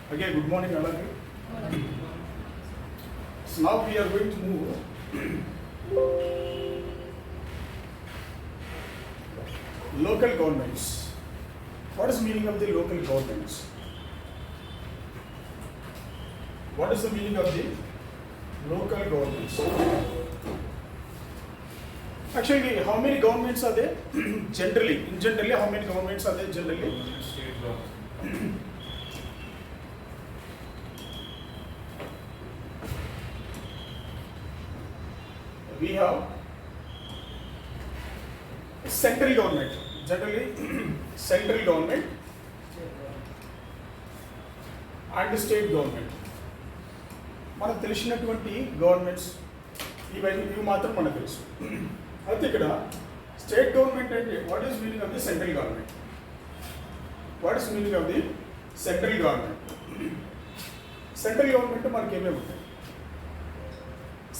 Again, good morning, all of you. So now we are going to move local governments. What is the meaning of the local governments? What is the meaning of the local governments? Actually, how many governments are there? Generally, how many governments are there generally? State government. We have central government, generally central government and state government. మనకు తెలిసినటువంటి governments ఇవి మాత్రం మనకు తెలుసు. అయితే ఇక్కడ state government అంటే what is meaning of the central government? What is meaning of the central government? Central government మనకి ఏమేమి ఉంటాయి?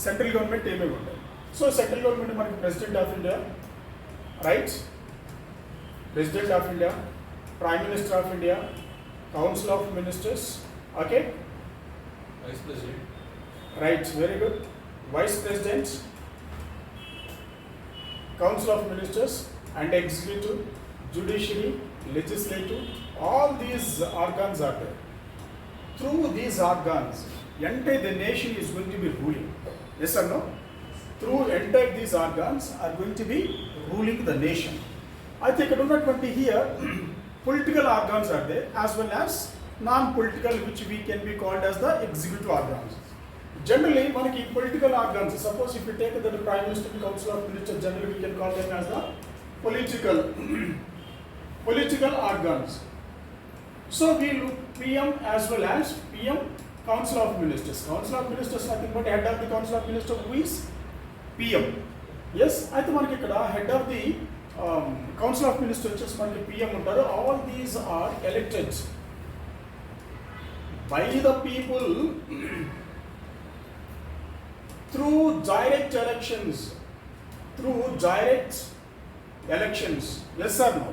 సెంట్రల్ గవర్నమెంట్ ఏమేమి ఉంటాయి? సో సెంట్రల్ గవర్నమెంట్ మనకి president of India, right? President of India, prime minister of India, council of ministers, okay? Vice President. Right, very good. Vice President, Council of Ministers and Executive, Judiciary, Legislative, all these organs are there. Through these organs, entire the nation is going to be ruling. Yes or no? Through entire these organs are going to be ruling the nation. I think here political organs are there as well as non-political, which we can be called as the executive organs. Generally, manaki political organs, suppose if you take the Prime Minister and Council of Ministers, generally we can call them as the political organs. So we look PM as well as PM, Council of Ministers. Council of Ministers nothing but head of the Council of Ministers who is PM. Yes, I think manaki ikkada head of the Council of Ministers vachesi manaki PM untaru. All these are elected by the people through direct elections. Yes or no?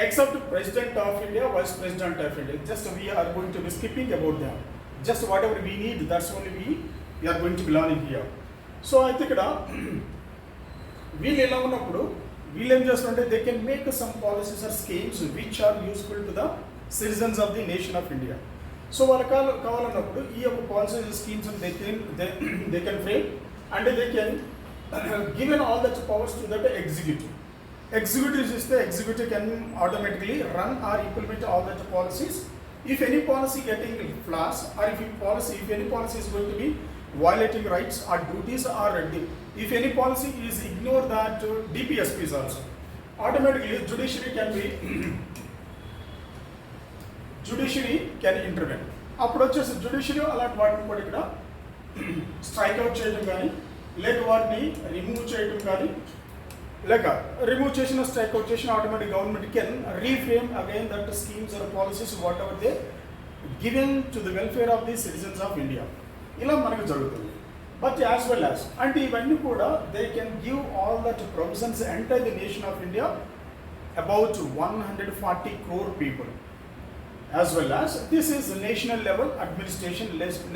Except President of India, Vice President of India. Just we are going to be skipping about them. Just whatever we need, that's only we are going to be learning here. So I think వీళ్ళు ఎలా ఉన్నప్పుడు వీళ్ళు ఏం చేస్తారంటే they can make some policies or schemes which are useful to the citizens of the nation of India. So వాళ్ళకి కావాలన్నప్పుడు ఈ యొక్క policy schemes they can frame and they can given all that powers to that executives ఇస్తే executive can automatically run or implement all that policies. If any policy getting flaws or if any policy is going to be violating rights or duties or if any policy is ignore that DPSPs also, automatically judiciary can intervene. అప్పుడు వచ్చేసి judiciary అలాంటి వాటిని కూడా ఇక్కడ strike out చేయడం కానీ లేక వాటిని రిమూవ్ చేయడం కానీ లేక రిమూవ్ చేసిన స్ట్రైక్ అవుట్ చేసిన automatic government can reframe again that schemes or policies whatever they given to the welfare of the citizens of India. ఇలా మనకు జరుగుతుంది. బట్ యాజ్ వెల్ యాజ్ అంటే ఇవన్నీ కూడా they can give all that provisions enter the nation of India about 140 crore people. As well as this is national level administration,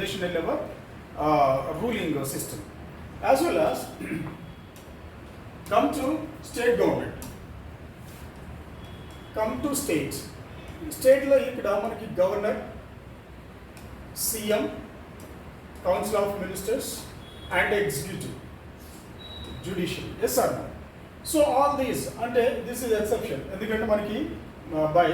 national level ruling system. As well as come to state government. Come to states. State lo ikkada manaki governor, CM, Council of Ministers and executive, judiciary. Yes or no? So all these, and this is exception endukante manaki by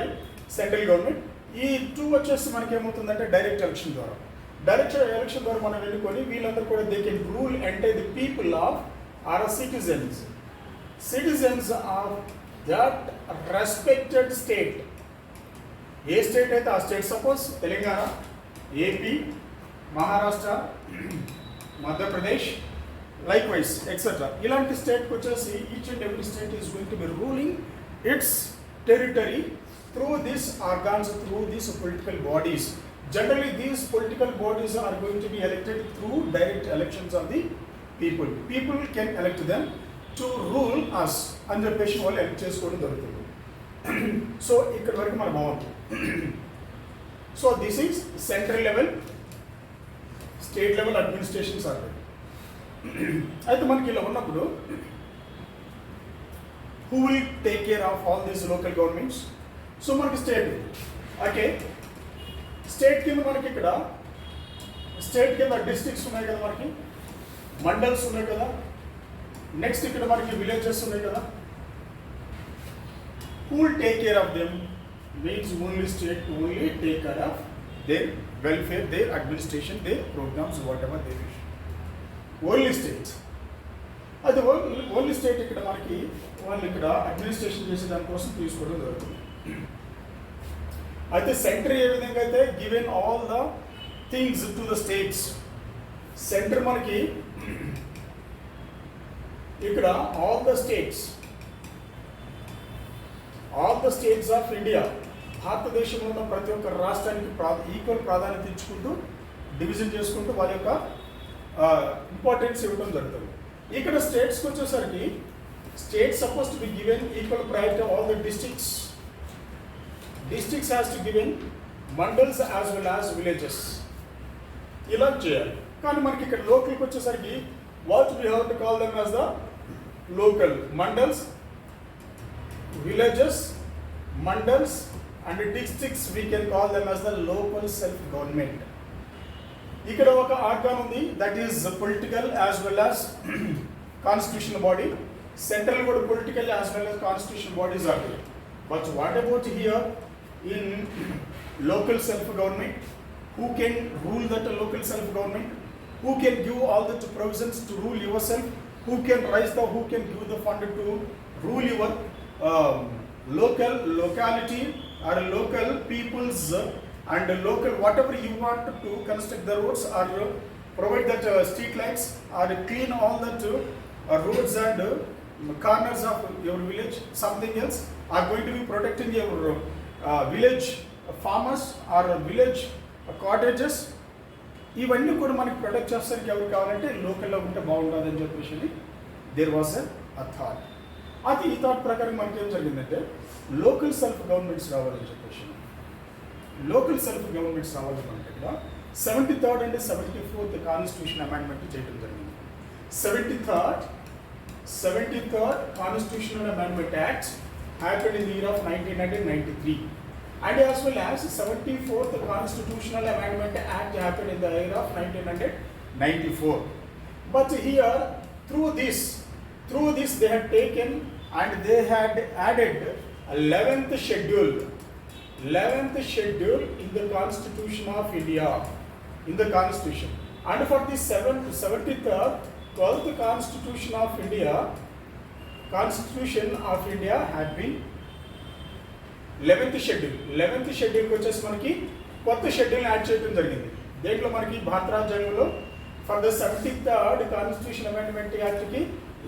central government ఈ two వచ్చేసి మనకి ఏమవుతుందంటే direct election ద్వారా మనం వెళ్ళుకొని వీళ్ళందరూ కూడా they can rule అంటే the people of or citizens of that respected state. ఏ స్టేట్ అయితే ఆ state, suppose Telangana, AP, Maharashtra, Madhya Pradesh, likewise et cetera, ఇలాంటి స్టేట్కి వచ్చేసి each and every state is going to be ruling its territory through these organs, through these political bodies. Generally these political bodies are going to be elected through direct elections of the people can elect them to rule us అని చెప్పేసి వాళ్ళు elect చేసుకోవడం జరుగుతుంది. So ఇక్కడ వరకు మన బాగుంది. So this is central level, state level administrations are. అయితే మనకి ఇలా ఉన్నప్పుడు who will take care of all these local governments? So మనకి స్టేట్, ఓకే, స్టేట్ కింద మనకి ఇక్కడ స్టేట్ కింద డిస్ట్రిక్ట్స్ ఉన్నాయి కదా, మనకి మండల్స్ ఉన్నాయి కదా, నెక్స్ట్ ఇక్కడ మనకి విలేజెస్ ఉన్నాయి కదా. Who will take care of them? Means only state to only take care of their welfare, their administration, their programs, whatever they wish. Only state. అది ఓన్లీ స్టేట్ ఇక్కడ మనకి వాళ్ళు ఇక్కడ అడ్మినిస్ట్రేషన్ చేసే దానికోసం తీసుకోవడం జరుగుతుంది. అయితే సెంటర్ ఏ విధంగా అయితే given all the things to the states, centre మనకి ఇక్కడ all the states of India, భారతదేశంలో ఉన్న ప్రతి ఒక్క రాష్ట్రానికి ఈక్వల్ ప్రాధాన్యత ఇచ్చుకుంటూ డివిజన్ చేసుకుంటూ వాళ్ళ యొక్క ఇంపార్టెన్స్ ఇవ్వడం జరుగుతుంది. ఇక్కడ స్టేట్స్కి వచ్చేసరికి state suppose to be given equal priority all the districts has to given mandals as well as villages, ఇలా చేయాలి. కానీ మనకి ఇక్కడ లోకల్కి వచ్చేసరికి what we have to call them as the local mandals, villages, mandals and districts we can call them as the local self government. ఇక్కడ ఒక organ ఉంది, that is political as well as constitutional body. Central కూడా political as well as constitutional bodies are there. But what about here in local self government? Who can rule that local self government? Who can give all the provisions to rule yourself? Who can who can give the fund to rule your locality or local peoples and local whatever you want to construct the roads or provide that street lights or clean all that roads and corners of your village, something else are going to be protecting your village farmers or village cottages. ఇవన్నీ కూడా మనకి protect చేస్తానికి ఎవరు కావాలంటే లోకల్లో ఉంటే బాగుంటుందని చెప్పేసి దేర్ వాజ్ అ థాట్. అది ఈ థాట్ ప్రకారం మనకి ఏం జరిగిందంటే లోకల్ సెల్ఫ్ గవర్నమెంట్స్ రావాలని చెప్పేసి, లోకల్ సెల్ఫ్ గవర్నమెంట్స్ రావాలని అంటే ఇక్కడ 73rd and 74th constitution amendment చేయడం జరిగింది. 73rd Constitutional Amendment Act happened in the year of 1993. And as well as 74th Constitutional Amendment Act happened in the year of 1994. But here, through this they had taken and they had added 11th schedule in the Constitution of India, in the Constitution. And for the 73rd, 12th Constitution of India had been 11th షెడ్యూల్కి వచ్చేసి మనకి కొత్త schedule add చేయడం జరిగింది. దేంట్లో మనకి భారత రాజ్యాంగంలో for the 73rd constitution amendment యాక్ట్కి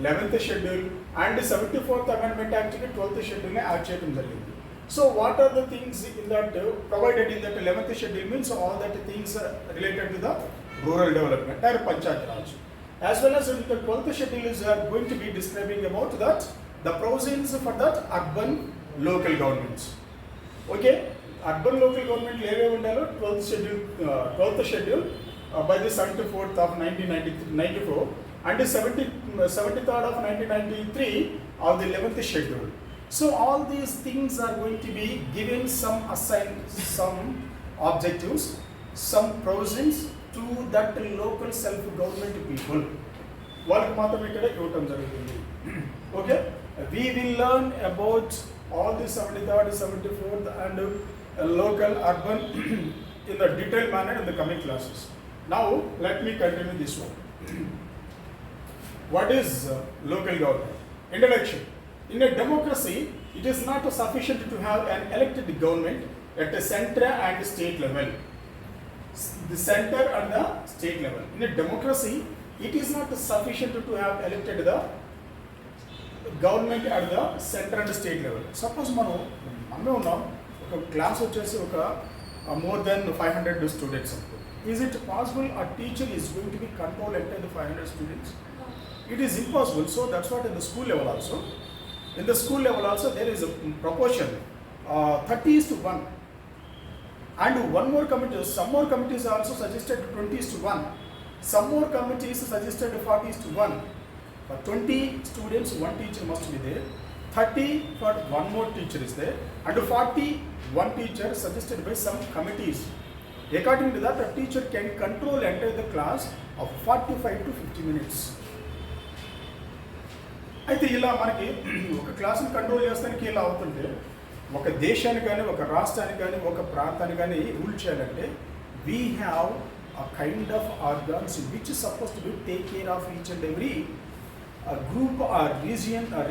11th schedule and 74th amendment యాక్ట్కి 12th షెడ్యూల్ని యాడ్ చేయడం జరిగింది. So what are the things in that provided in that 11th schedule means all that things related to the rural development or panchayat raj. As well as in the 12th schedule is going to be describing about that the provisions for that urban local governments. Okay, urban local government ఏవే ఉండాలో 12th schedule by the 74th of 1994 and the 73rd of 1993 of the 11th schedule. So all these things are going to be given some objectives, some provisions to that local self government people. వాళ్ళకి మాత్రం ఇక్కడ ఇవ్వటం జరుగుతుంది. Okay, we will learn about all the 73rd, 74th and local urban in the detailed manner in the coming classes. Now let me continue this one. What is local government? Introduction. In a democracy, it is not sufficient to have an elected government at the center and state level. The center and the state level. In a democracy, it is not sufficient to have elected the government at the centre and state level. Suppose మనం ఉన్నాం, ఒక class వచ్చేసి ఒక more than 500 students అనుకో. Is it possible a teacher is going to be control entire the 500 students? It is impossible. So that's what in the school level also. In the school level also there is a proportion 30:1. And one more committee, some more committees also suggested 20:1. Some more committees suggested 40:1. For 20 students, one teacher must be there. 30 for one more teacher is there. And 40, one teacher suggested by some committees. According to that, a teacher can control entire the class of 45 to 50 minutes. అయితే ఇలా మనకి ఒక క్లాస్ని control చేస్తానికి ఇలా అవుతుంటే ఒక దేశానికి కానీ ఒక రాష్ట్రానికి కానీ ఒక ప్రాంతానికి కానీ రూల్ చేయాలంటే we have a kind of organs which suppose to take care of each and every group or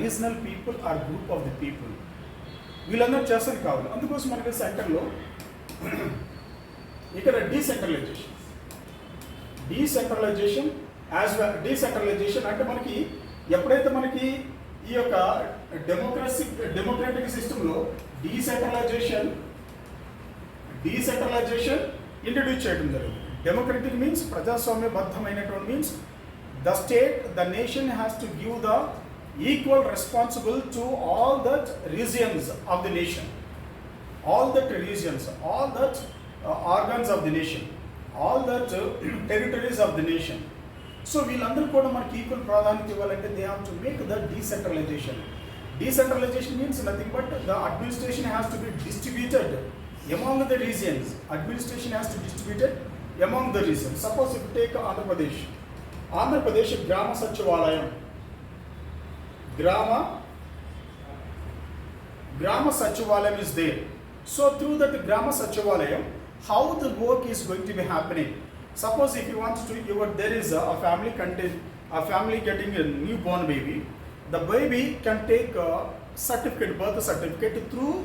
regional people or group of the people. వీళ్ళందరూ చేస్తానికి కావాలి. అందుకోసం మనకి సెంటర్లో ఇక్కడ డీసెంట్రలైజేషన్ యాజ్ వెల్. డీసెంట్రలైజేషన్ అంటే మనకి ఎప్పుడైతే మనకి ఈ యొక్క డెమోక్రాటిక్ సిస్టంలో డీసెంట్రలైజేషన్ ఇంట్రడ్యూస్ చేయడం జరిగింది. డెమోక్రటిక్ మీన్స్ ప్రజాస్వామ్యబద్ధమైనటువంటి means the state, the nation has to give the equal responsible to all that regions of the nation, all that regions, all that organs of the nation, all that territories of the nation. So వీళ్ళందరూ కూడా మనకి equal ప్రాధాన్యత ఇవ్వాలంటే they have to make the decentralisation. Decentralization means nothing but the administration has to be distributed among the regions. Administration has to be distributed among the regions. Suppose if you take Andhra Pradesh Grama Sachivalayam is there. So through that Grama Sachivalayam, how the work is going to be happening? Suppose if you want to, there is a family getting a newborn baby. The baby can take a birth certificate through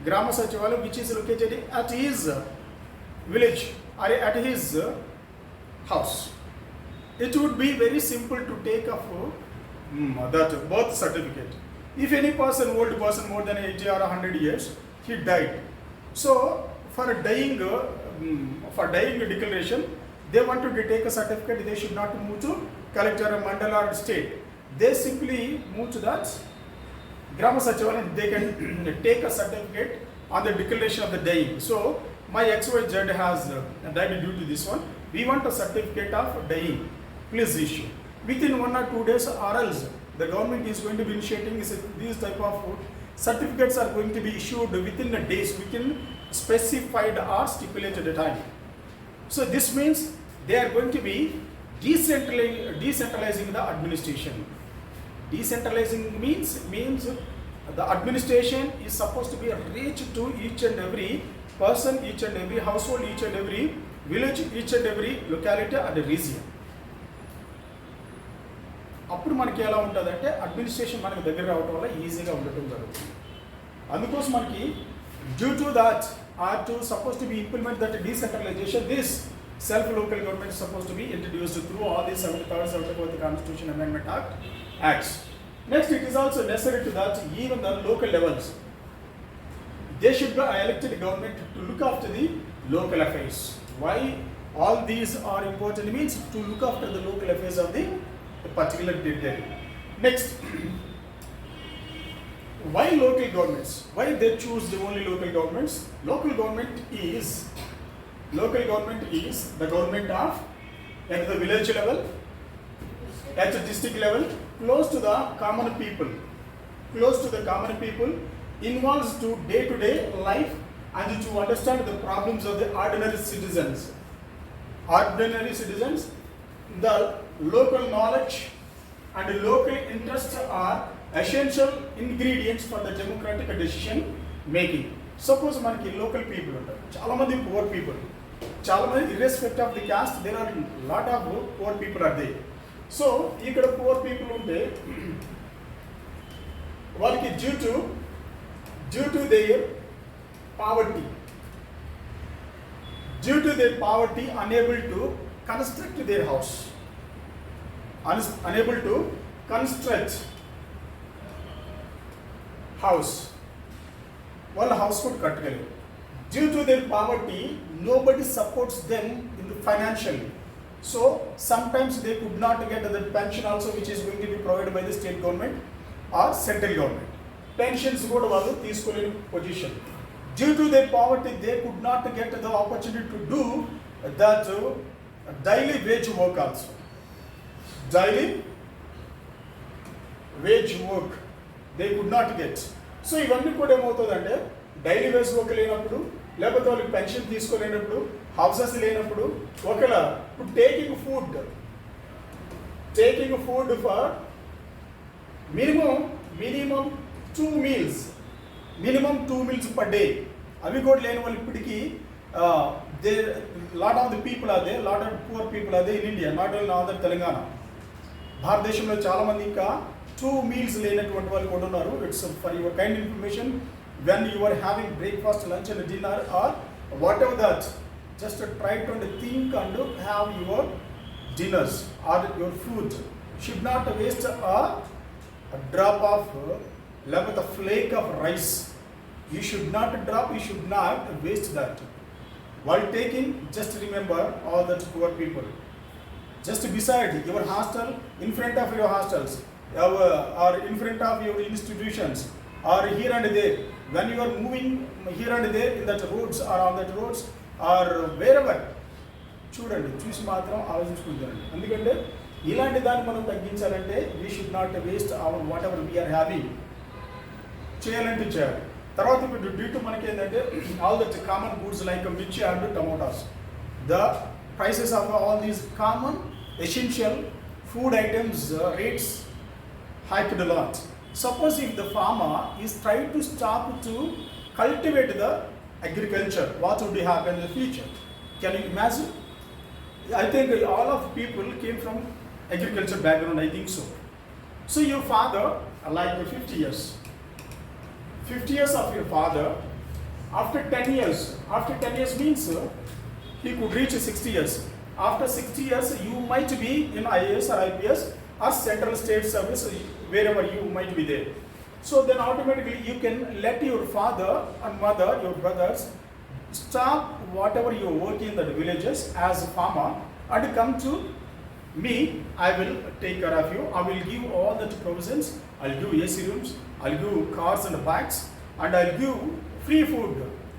Grama Sachivalayam, which is located at his village or at his house. It would be very simple to take up that birth certificate. If any old person more than 80 or 100 years, he died. So for dying declaration, they wanted to take a certificate. They should not move to collector, mandala or state. They simply move to that Grama Sachivalayam. They can take a certificate on the declaration of the dying. So my XYZ has died due to this one. We want a certificate of dying. Please issue. Within 1 or 2 days or else the government is going to be initiating these type of certificates are going to be issued within the days, within specified or stipulated time. So this means they are going to be decentralizing the administration. Decentralizing means the administration is supposed to be reached to each and every person, each and every household, each and every village, each and every locality and region. అప్పుడు మనకి ఎలా ఉంటుందంటే administration మనకి దగ్గర రావడం వల్ల ఈజీగా ఉండటం జరుగుతుంది. అందుకోసం మనకి due to that or to suppose to be implement that decentralization, this self local government is supposed to be introduced through all these 73rd, 74th Constitution Amendment Acts. Next, it is also necessary to that even the local levels, they should be elected government to look after the local affairs. Why all these are important means to look after the local affairs of the particular territory. Next, why local governments? Why they choose the only local governments? Local government is the government of at the village level, at the district level, close to the common people, involves to day-to-day life and to understand the problems of the ordinary citizens. The local knowledge and local interests are essential ingredients for the democratic decision making. Suppose మనకి local people ఉంటారు, చాలా మంది poor people, చాలా మంది irrespective of the caste there are lot of poor people are they. So ఇక్కడ poor people ఉంటే వాళ్ళకి due to their poverty unable to construct their house, unable to construct house, వాళ్ళ house కూడా కట్టగలరు. Due to their poverty nobody supports them in the financially, so sometimes they could not get the pension also, which is going to be provided by the state government or central government. Pensions కూడా వాళ్ళు తీసుకోలేని position. Due to their poverty, they could not get the opportunity to do that daily wage work also. Daily wage work they could not get. So ఇవన్నీ కూడా ఏమవుతుందంటే daily wage work లేనప్పుడు, లేకపోతే వాళ్ళకి pension తీసుకోలేనప్పుడు, houses లేనప్పుడు, ఒకవేళ taking food for minimum 2 meals, minimum 2 meals per day, అవి కూడా లేని వాళ్ళు ఇప్పటికీ lot of the people are there, lot of poor people are there in India, not only other Telangana. భారతదేశంలో చాలామంది ఇంకా 2 meals లేనటువంటి వాళ్ళు కూడా ఉన్నారు. It's for your kind information. When you are having breakfast, lunch and dinner or whatever that, just try to think and have your dinners or your food. Should not waste a drop of level a flake of rice. You should not drop, you should not waste that. While taking, just remember all that poor people. Just beside your hostel, in front of your hostels, or in front of your institutions, or here and there, when you are moving here and there in that roads or on that roads or wherever, చూడండి, చూసి మాత్రం ఆలోచించుకుంటారండి. ఎందుకంటే ఇలాంటి దాన్ని మనం తగ్గించాలంటే we should not waste our whatever we are having. చేయాలంటే చేయాలి. తర్వాత ఇప్పుడు డ్యూ టు మనకి ఏంటంటే all that common goods like mirchi and tomatoes, the prices of all these common essential food items rates hiked a lot. Suppose if the farmer is trying to stop to cultivate the agriculture, what would happen in the future? Can you imagine? I think all of people came from agriculture background, I think so. So your father, like 50 years of your father, after 10 years means he could reach 60 years. After 60 years, you might be in IAS or IPS or central state service, wherever you might be there. So then automatically you can let your father and mother, your brothers, stop whatever you are working in the villages as a farmer and come to me. I will take care of you. I will give all the provisions. I'll give AC rooms. I'll give cars and bikes, and I'll give free food.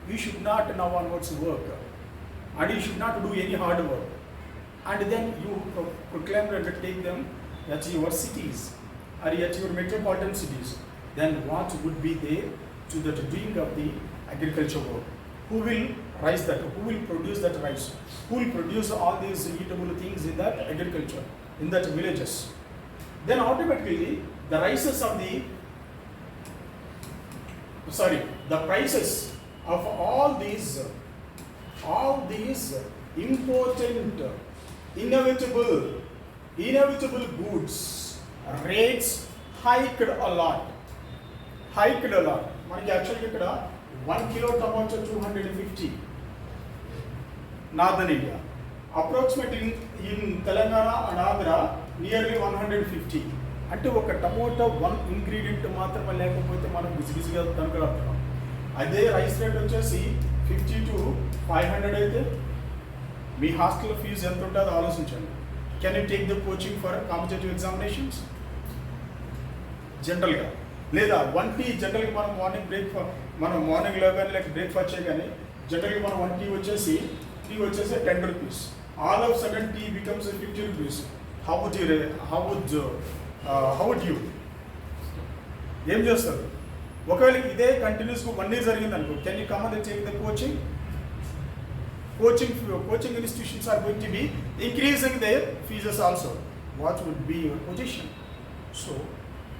You should not now onwards work, and you should not do any hard work. And then you proclaim and take them at your cities or at your metropolitan cities. Then what would be there to the doing of the agriculture work? Who will rice that? Who will produce that rice? Who will produce all these eatable things in that agriculture, in that villages? Then automatically the prices of all these important inevitable goods rates hiked a lot. మనకి యాక్చువల్గా ఇక్కడ 1 kilo tomato 250 northern India, approximately in Telangana and Andhra nearly 150. అంటే ఒక tomato 1 ingredient మాత్రమే లేకపోతే మనం బిజిగా కనుగలుగుతున్నాం. అదే rice rate వచ్చేసి 50 to 500 అయితే మీ హాస్టల్ ఫీజు ఎంత ఉంటుందో ఆలోచించండి. Can you take the coaching for competitive examinations జనరల్గా? లేదా 1 టీ జనరల్గా మనం మార్నింగ్లో కానీ లేక బ్రేక్ఫాస్ట్ చేయగానే జనరల్గా మనం 1 టీ వచ్చేసి 10 rupees. All of sudden tea becomes 50 rupees. How would you ఏం చేస్తారు? ఒకవేళ ఇదే కంటిన్యూస్గా 1 year జరిగింది అనుకో, can you come and take the coaching? Coaching institutions are going to be increasing their fees also. What would be your position? So,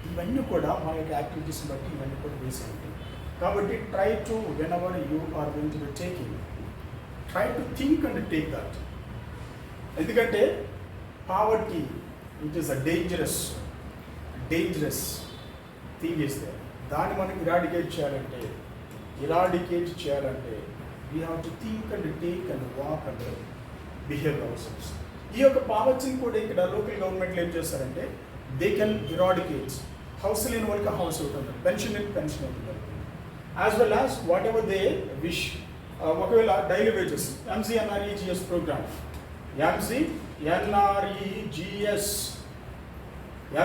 ఇవన్నీ కూడా మన యొక్క యాక్టివిటీస్ బట్టి ఇవన్నీ కూడా బేస్ అవుతాయి. కాబట్టి try to whenever you are going to be taking, try to think and take that. ఎందుకంటే poverty it is a dangerous thing is there. దాన్ని మనం ఇరాడికేట్ చేయాలంటే we have to think and take and walk and behave ourselves. ఈ యొక్క పావర్టీని కూడా ఇక్కడ local గవర్నమెంట్లు ఏం చేస్తారంటే దే కెన్ ఇరాడికేట్. హౌస్ లేని వాళ్ళకి హౌస్ అవుతుంది, పెన్షన్ అవుతుంది, as well as whatever they wish. ఒకవేళ daily wages NCERT programme,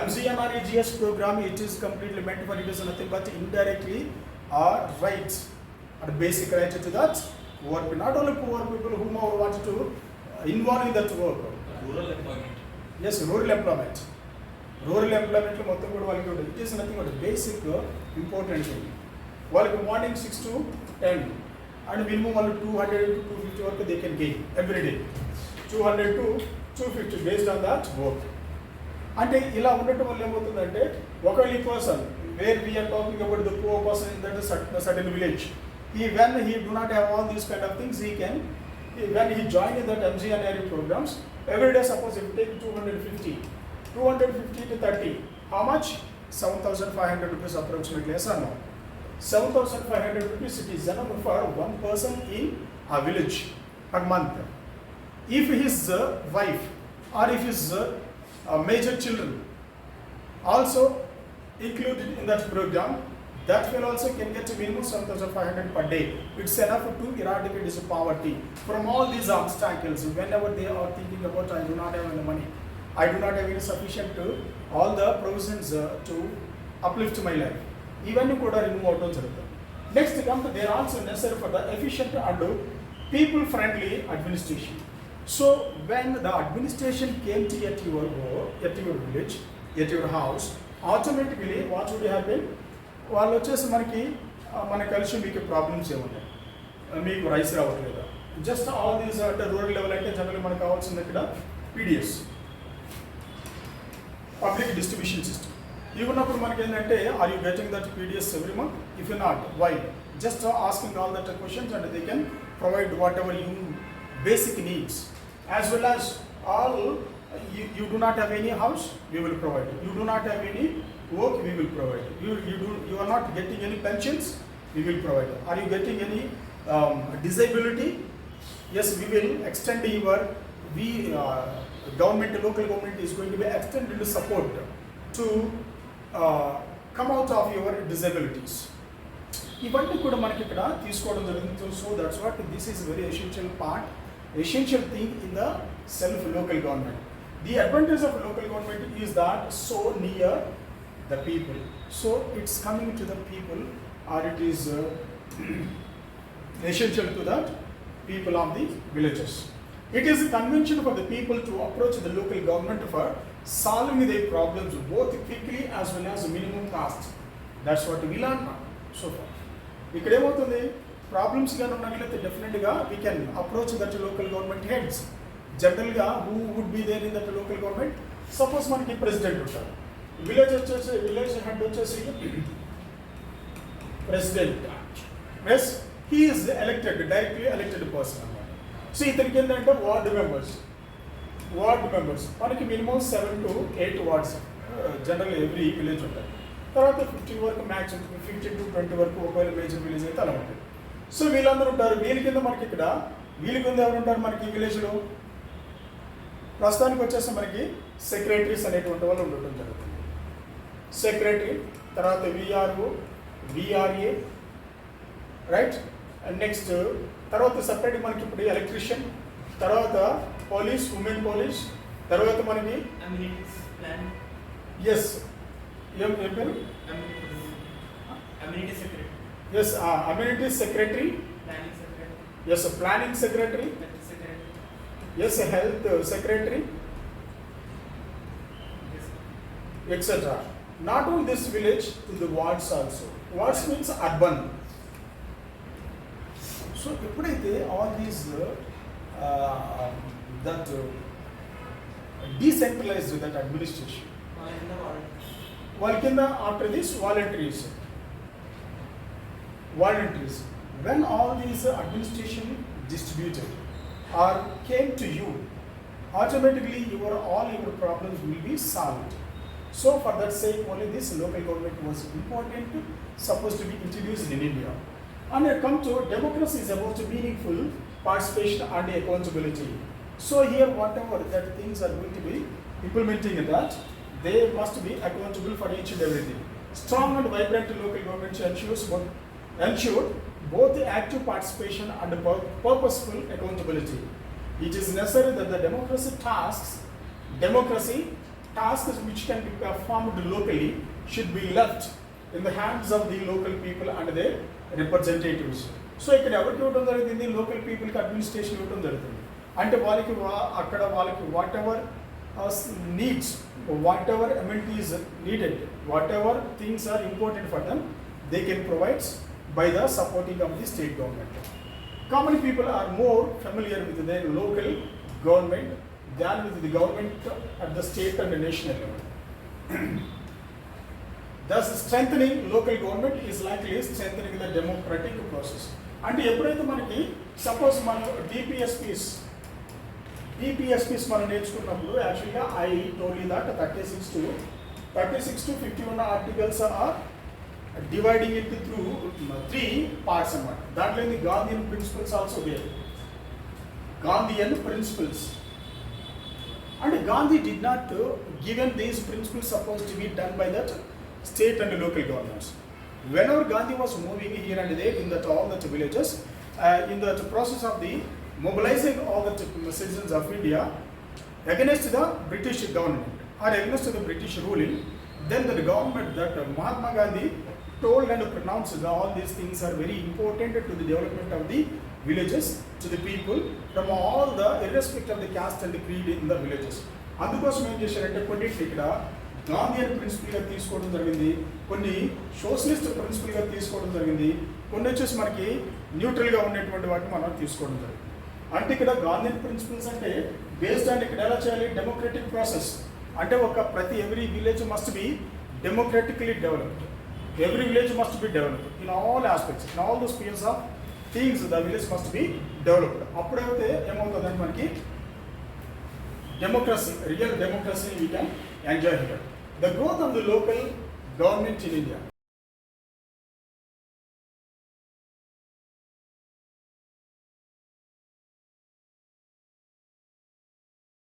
NCERT program, it is completely meant for, it is nothing but indirectly our rights and basic right to that work. Not only poor people whom are wanted to involve in that work. Rural employment. Yes, rural employment. Rural employment lo mottham kuda valiki undu. It is nothing but a basic important thing. Valiki morning 6 to 10 and minimum వాళ్ళు 200 to 250 వరకు they can gain every day. 200 to 250 based on that work. అంటే ఇలా ఉండటం వల్ల ఏమవుతుందంటే ఒకవేళ ఈ person wear we are talking about the poor person in that certain village, when he do not have all these kind of things, when he join in that NCERT programs, every day suppose if you take 250 to 30, how much? 7,500 rupees approximately, yes or no? 7,500 rupees it is enough for one person in a village per month. If his wife or if his major children also included in that program, that will also can get a minimum 7,500 per day. It's enough to eradicate this poverty from all these obstacles. Whenever they are thinking about I do not have any money, I do not have any sufficient to all the provisions to uplift my life. Even kuda remove avadam jarugutundi. Next come they are also necessary for the efficient and people friendly administration. So when the administration came to at your village, at your house, automatically what would happen? వాళ్ళు వచ్చేసి మన కలిసి మీకు problems ఏముంటాయి, మీకు rice రావట్లేదా, just all these అంటే rural level అంటే జనరల్గా మనకు కావాల్సింది ఇక్కడ పీడిఎస్ పబ్లిక్ డిస్ట్రిబ్యూషన్ సిస్టమ్. ఇవి ఉన్నప్పుడు మనకి ఏంటంటే are you getting that PDS every month? If you not, why? Just asking all that questions and they can provide whatever you basic needs as well as all. You do not have any house, we will provide. You do not have any work, we will provide. You are not getting any pensions, we will provide. Are you getting any disability? Yes, we will extend your government, local government is going to be extended support to come out of your disabilities. ఇవన్నీ కూడా మనకి ఇక్కడ తీసుకోవడం జరుగుతుంది. So that's what this is very essential thing in the self local government. The advantage of local government is that so near the people. So it's coming to the people, or it is essential to the people of the villages. It is a convention for the people to approach the local government for solving their problems both quickly as well as minimum cost. That's what we learned so far. ఇక్కడ ఏమవుతుంది, problems కానీ ఉన్నట్లయితే డెఫినెట్గా we can approach that local government heads. జనరల్గా who would be there in that local government? Suppose మనకి president ఉంటారు, village head వచ్చేసి president. Yes, he is directly elected person అన్నమాట. సో ఇతనికి ఏంటంటే వార్డు మెంబర్స్ మనకి minimum 7 to 8 wards general every village ఉంటాయి. తర్వాత 15 వరకు మ్యాక్స్ ఉంటుంది, 15 to 20 వరకు ఒకవేళ మేజర్ విలేజ్ అయితే అలా ఉంటుంది. సో వీళ్ళందరూ ఉంటారు. వీళ్ళ కింద మనకి ఇక్కడ ఎవరు ఉంటారు మనకి ఈ విలేజ్లో? ప్రస్తుతానికి వచ్చేసి మనకి సెక్రటరీస్ అనేటువంటి వాళ్ళు ఉండటం జరుగుతుంది. సెక్రటరీ, తర్వాత VRO, VRA, right. And next తర్వాత సపరేట్ మనకి ఇప్పుడు ఎలక్ట్రీషియన్, తర్వాత పోలీస్, ఉమెన్ పోలీస్, తర్వాత మనకి ఎస్ ఏం పేరు? Yes, amenities secretary. Yes, planning secretary. Yes, health secretary, etc. Not only this village, to the wards also. Wards means urban. So, epudaithe all these that decentralized that administration. Valkinda after this voluntaries. When all these administration distributed or came to you, automatically all your problems will be solved. So for that sake only this local government was important, supposed to be introduced in India. And when it comes to democracy is about meaningful participation and accountability. So here whatever that things are going to be implementing in that, they must be accountable for each and everything. Strong and vibrant local government ensure both active participation and purposeful accountability. It is necessary that the democracy tasks which can be performed locally should be left in the hands of the local people and their representatives. So ఇక్కడ ఎవరికి ఇవ్వడం జరిగింది, local పీపుల్కి administration ఇవ్వడం జరుగుతుంది. అంటే వాళ్ళకి అక్కడ వాళ్ళకి whatever needs, whatever amenities needed, whatever things are important for them, they can provides by the supporting of the state government. Common people are more familiar with their local government than with the government at the state and the national level. Thus, strengthening local government is likely strengthening the democratic process. అంటే ఎప్పుడైతే మనకి suppose మనం DPSPs మనం నేర్చుకున్నప్పుడు యాక్చువల్గా I told that 36 to 51 articles are dividing it through 3 parts అన్నమాట. దాంట్లో ఇది Gandhian principles also where, Gandhian principles. అంటే Gandhi did not given these principles supposed to be done by that state and local governments. Whenever Gandhi was moving here and there in that all the villages, in the process of the mobilizing all the citizens of India against the British government or against the British ruling, then the government that Mahatma Gandhi told and pronounced that all these things are very important to the development of the villages, to the people from all the irrespective of the caste and the creed in the villages. అందుకోసం ఏం చేశారంటే కొన్నింటిని ఇక్కడ Gandhian ప్రిన్సిపల్గా తీసుకోవడం జరిగింది, కొన్ని socialist ప్రిన్సిపల్గా తీసుకోవడం జరిగింది, కొన్ని వచ్చేసి మనకి న్యూట్రల్గా ఉండేటువంటి వాటిని మనం తీసుకోవడం జరిగింది. అంటే ఇక్కడ గాంధీయన్ ప్రిన్సిపల్స్ అంటే బేస్డ్ ఆన్ ఇక్కడ ఎలా చేయాలి, డెమోక్రటిక్ ప్రాసెస్. అంటే ఒక ప్రతి every village must be democratically developed. Every village must be developed in all aspects, in all the spheres of things. The village must be developed. అప్పుడైతే ఏమవుతుందంటే మనకి democracy, real democracy we can enjoy here. The growth of the local government in India.